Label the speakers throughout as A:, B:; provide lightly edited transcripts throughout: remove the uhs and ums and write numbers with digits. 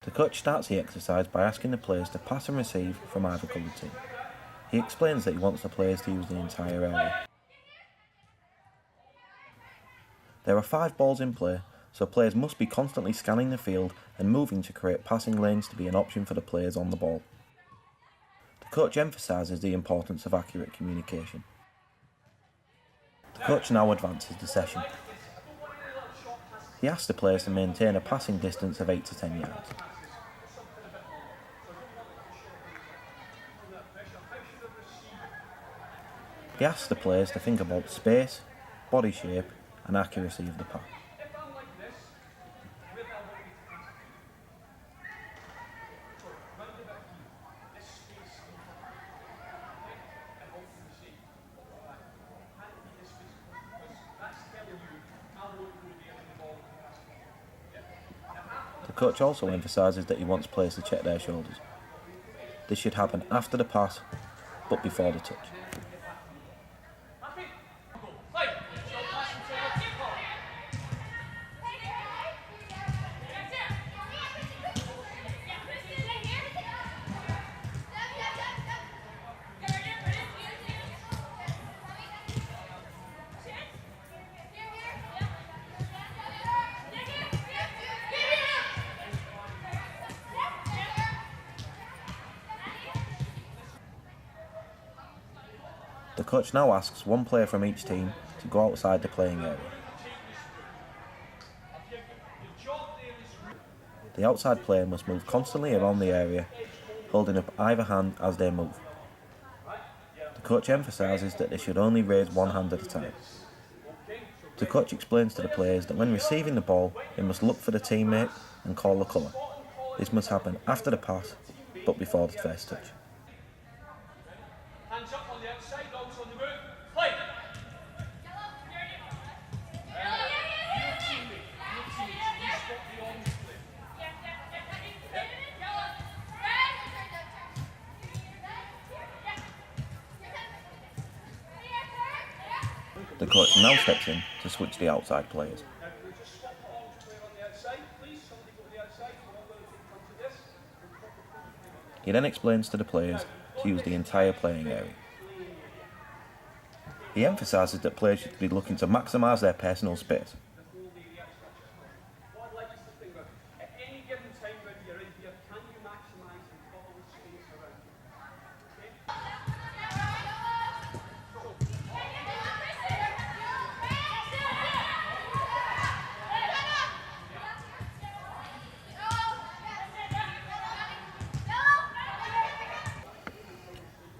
A: The coach starts the exercise by asking the players to pass and receive from either coloured team. He explains that he wants the players to use the entire area. There are 5 balls in play, so players must be constantly scanning the field and moving to create passing lanes to be an option for the players on the ball. The coach emphasises the importance of accurate communication. The coach now advances the session. He asks the players to maintain a passing distance of 8 to 10 yards. He asks the players to think about space, body shape and accuracy of the pass. The coach also emphasises that he wants players to check their shoulders. This should happen after the pass, but before the touch. The coach now asks one player from each team to go outside the playing area. The outside player must move constantly around the area, holding up either hand as they move. The coach emphasises that they should only raise one hand at a time. The coach explains to the players that when receiving the ball, they must look for the teammate and call the colour. This must happen after the pass, but before the first touch.
B: Hands up on the outside, dogs on the move. Play!
A: The coach now steps in to switch the outside players. He then explains to the players to use the entire playing area. He emphasises that players should be looking to maximise their personal space.
B: What I'd like us to think about, at any given time when you're in here, can you maximise the total space around you?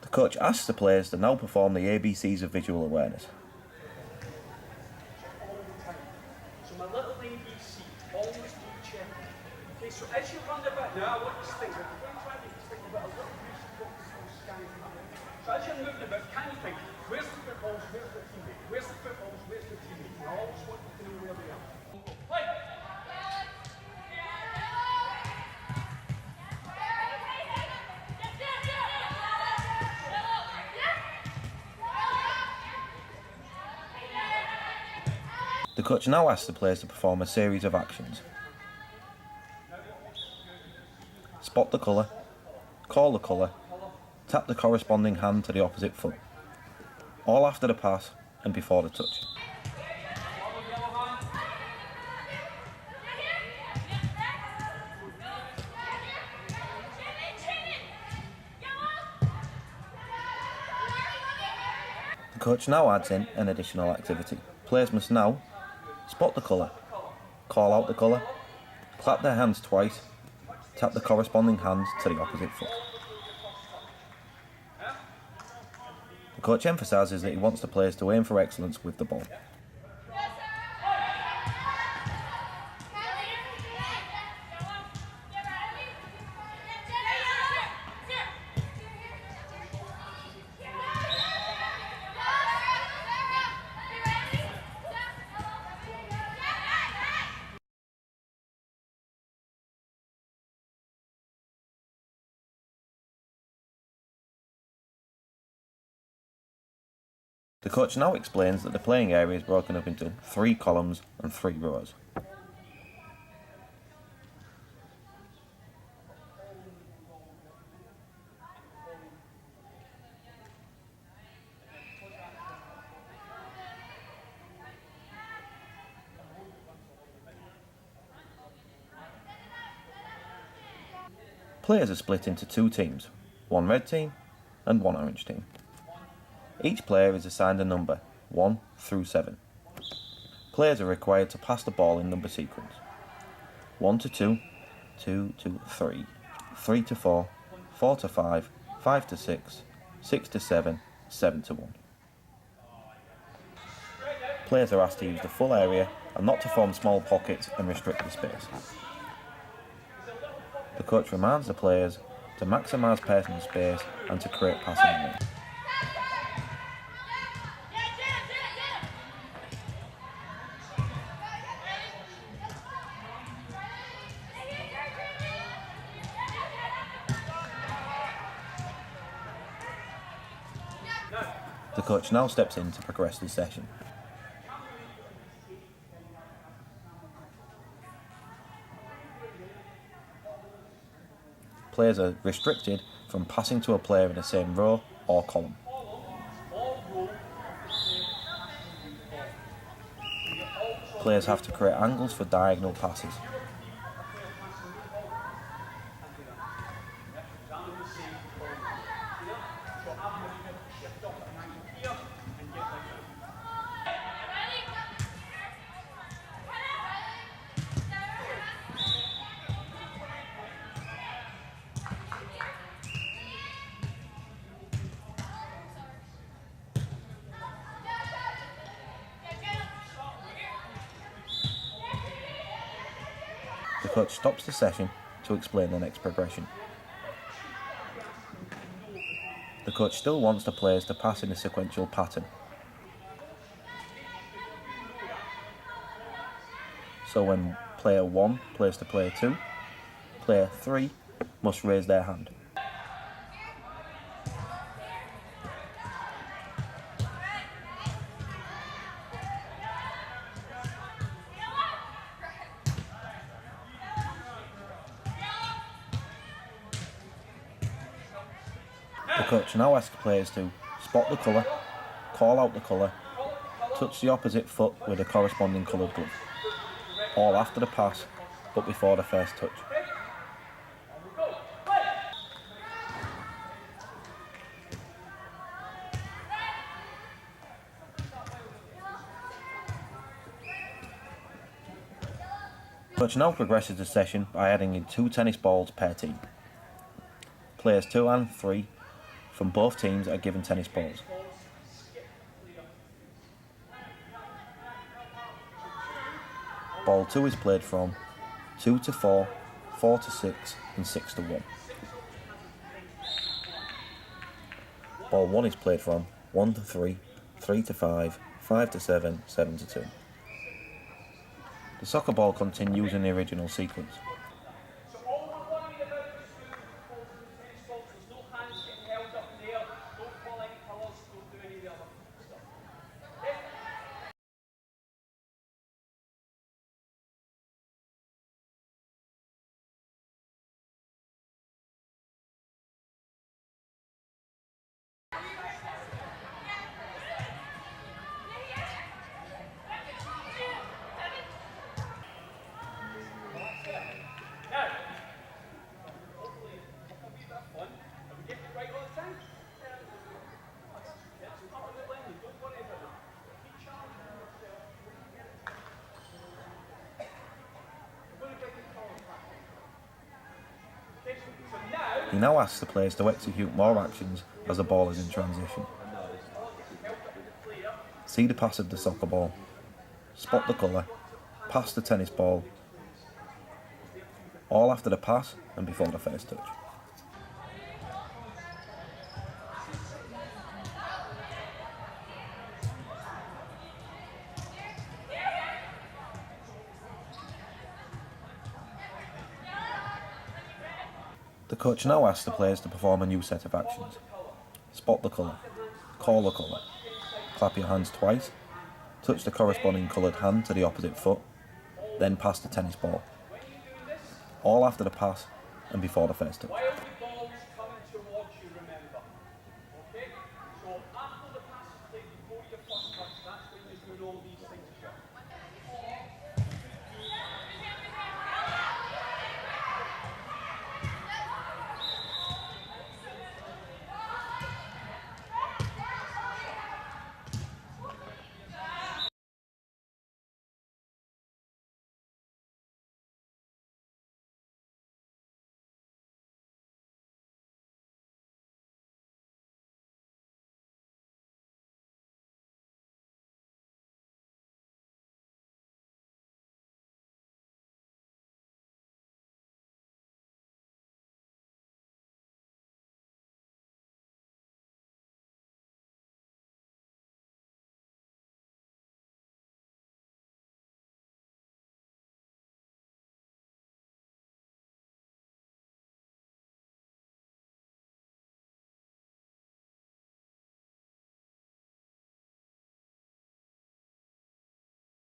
A: The coach asks the players to now perform the ABCs of visual awareness.
B: So my little ABC, always do check. Okay, so as you run the bit now, I want you to think, if you're going to try to think about a little bit of scanning. So as you're moving about, can you think, where's the footballs, where's the teammate? Where's the footballs, where's the teammate? You always want to know where they are. Play!
A: The coach now asks the players to perform a series of actions. Spot the colour, call the colour, tap the corresponding hand to the opposite foot. All after the pass and before the touch. The coach now adds in an additional activity. Players must now spot the colour, call out the colour, clap their hands twice, tap the corresponding hands to the opposite foot. The coach emphasises that he wants the players to aim for excellence with the ball. The coach now explains that the playing area is broken up into 3 columns and 3 rows. Players are split into two teams, one red team and one orange team. Each player is assigned a number, 1 through 7. Players are required to pass the ball in number sequence. 1 to 2, 2 to 3, 3 to 4, 4 to 5, 5 to 6, 6 to 7, 7 to 1. Players are asked to use the full area and not to form small pockets and restrict the space. The coach reminds the players to maximise personal space and to create passing lanes. The coach now steps in to progress the session. Players are restricted from passing to a player in the same row or column. Players have to create angles for diagonal passes. The coach stops the session to explain the next progression. The coach still wants the players to pass in a sequential pattern. So when player 1 plays to player 2, player 3 must raise their hand. The coach now asks players to spot the colour, call out the colour, touch the opposite foot with a corresponding coloured glove, all after the pass but before the first touch. The coach now progresses the session by adding in 2 tennis balls per team. Players 2 and 3 from both teams are given tennis balls. Ball 2 is played from 2 to 4, 4 to 6 and 6 to 1. Ball 1 is played from 1 to 3, 3 to 5, 5 to 7, 7 to 2. The soccer ball continues in the original sequence. He now asks the players to execute more actions as the ball is in transition. See the pass of the soccer ball, spot the colour, pass the tennis ball, all after the pass and before the first touch. The coach now asks the players to perform a new set of actions. Spot the colour, call the colour, clap your hands twice, touch the corresponding coloured hand to the opposite foot, then pass the tennis ball. All after the pass and before the first touch.